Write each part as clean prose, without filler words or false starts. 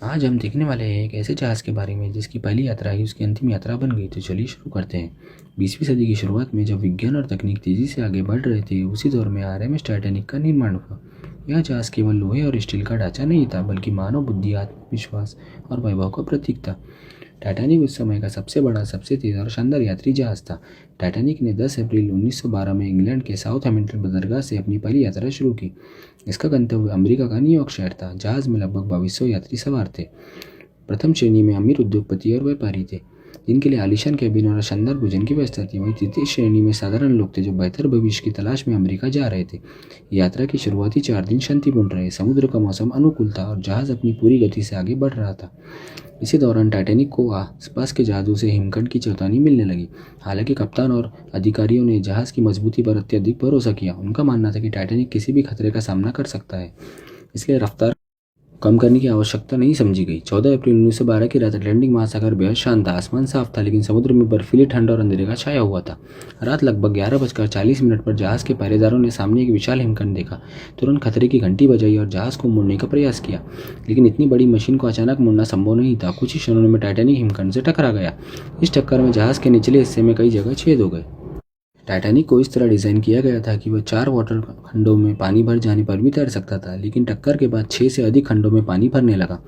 आज हम देखने वाले हैं एक ऐसे जहाज़ के बारे में जिसकी पहली यात्रा ही उसकी अंतिम यात्रा बन गई। तो चलिए शुरू करते हैं। 20वीं सदी की शुरुआत में जब विज्ञान और तकनीक तेज़ी से आगे बढ़ रहे थे, उसी दौर में आरएमएस टाइटैनिक का निर्माण हुआ। यह जहाज़ केवल लोहे और स्टील का ढांचा नहीं था, बल्कि मानव बुद्धि, आत्मविश्वास और वैभव का प्रतीक था। टाइटैनिक उस समय का सबसे बड़ा, सबसे तेज़ और शानदार यात्री जहाज़ था। टाइटैनिक ने 10 अप्रैल 1912 में इंग्लैंड के साउथहैम्पटन बंदरगाह से अपनी पहली यात्रा शुरू की। इसका गंतव्य अमेरिका का न्यूयॉर्क शहर था। जहाज़ में लगभग 2200 यात्री सवार थे। प्रथम श्रेणी में अमीर उद्योगपति और व्यापारी थे, जिनके लिए आलीशान कैबिन और शानदार भोजन की व्यवस्था थी। वहीं तृतीय श्रेणी में साधारण लोग थे, जो बेहतर भविष्य की तलाश में अमेरिका जा रहे थे। यात्रा के शुरुआती 4 दिन शांतिपूर्ण रहे। समुद्र का मौसम अनुकूल था और जहाज़ अपनी पूरी गति से आगे बढ़ रहा था। इसी दौरान टाइटैनिक को आसपास के जहाज़ों से हिमखंड की चेतावनी मिलने लगी। हालांकि कप्तान और अधिकारियों ने जहाज़ की मजबूती पर अत्यधिक भरोसा किया। उनका मानना था कि टाइटैनिक किसी भी खतरे का सामना कर सकता है, इसलिए रफ्तार कम करने की आवश्यकता नहीं समझी गई। 14 अप्रैल 1912 की रात अटलांटिक महासागर बेहद शांत था। आसमान साफ था, लेकिन समुद्र में बर्फीली ठंड और अंधेरे का छाया हुआ था। रात लगभग 11:40 पर जहाज़ के पहरेदारों ने सामने एक विशाल हिमखंड देखा। तुरंत खतरे की घंटी बजाई और जहाज़ को मोड़ने का प्रयास किया, लेकिन इतनी बड़ी मशीन को अचानक मोड़ना संभव नहीं था। कुछ ही क्षणों में टाइटैनिक हिमखंड से टकरा गया। इस टक्कर में जहाज़ के निचले हिस्से में कई जगह छेद हो गए। टाइटैनिक को इस तरह डिज़ाइन किया गया था कि वह 4 वाटर खंडों में पानी भर जाने पर भी तैर सकता था, लेकिन टक्कर के बाद 6 से अधिक खंडों में पानी भरने लगा।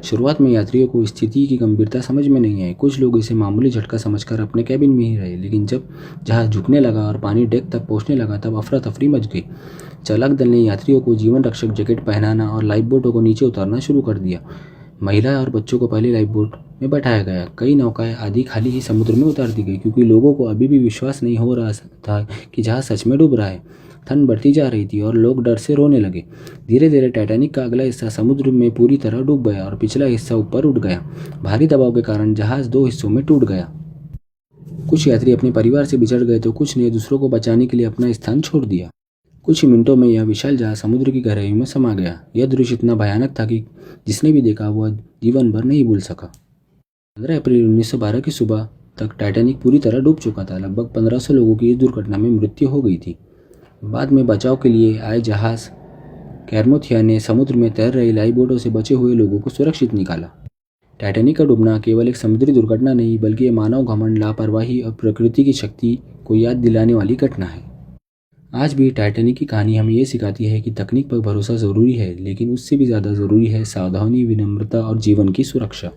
शुरुआत में यात्रियों को स्थिति की गंभीरता समझ में नहीं आई। कुछ लोग इसे मामूली झटका समझकर अपने कैबिन में ही रहे, लेकिन जब जहाज़ झुकने लगा और पानी डेक तक पहुँचने लगा, तब अफरा तफरी मच गई। चालक दल ने यात्रियों को जीवन रक्षक जैकेट पहनाना और लाइफ बोटों को नीचे उतारना शुरू कर दिया। महिला और बच्चों को पहले लाइफ बोट में बैठाया गया। कई नौकाएं आधी खाली ही समुद्र में उतार दी गई, क्योंकि लोगों को अभी भी विश्वास नहीं हो रहा था कि जहाज़ सच में डूब रहा है। ठंड बढ़ती जा रही थी और लोग डर से रोने लगे। धीरे धीरे टाइटैनिक का अगला हिस्सा समुद्र में पूरी तरह डूब गया और पिछला हिस्सा ऊपर उठ गया। भारी दबाव के कारण जहाज़ 2 हिस्सों में टूट गया। कुछ यात्री अपने परिवार से बिछड़ गए तो कुछ ने दूसरों को बचाने के लिए अपना स्थान छोड़ दिया। कुछ ही मिनटों में यह विशाल जहाज समुद्र की गहराई में समा गया। यह दृश्य इतना भयानक था कि जिसने भी देखा वह जीवन भर नहीं भूल सका। 15 अप्रैल 1912 की सुबह तक टाइटैनिक पूरी तरह डूब चुका था। लगभग 1500 लोगों की इस दुर्घटना में मृत्यु हो गई थी। बाद में बचाव के लिए आए जहाज कैरमोथिया ने समुद्र में तैर रहे लाइफ बोटों से बचे हुए लोगों को सुरक्षित निकाला। टाइटैनिक का डूबना केवल एक समुद्री दुर्घटना नहीं, बल्कि मानव घमंड, लापरवाही और प्रकृति की शक्ति को याद दिलाने वाली घटना है। आज भी टाइटैनिक की कहानी हमें ये सिखाती है कि तकनीक पर भरोसा ज़रूरी है, लेकिन उससे भी ज़्यादा ज़रूरी है सावधानी, विनम्रता और जीवन की सुरक्षा।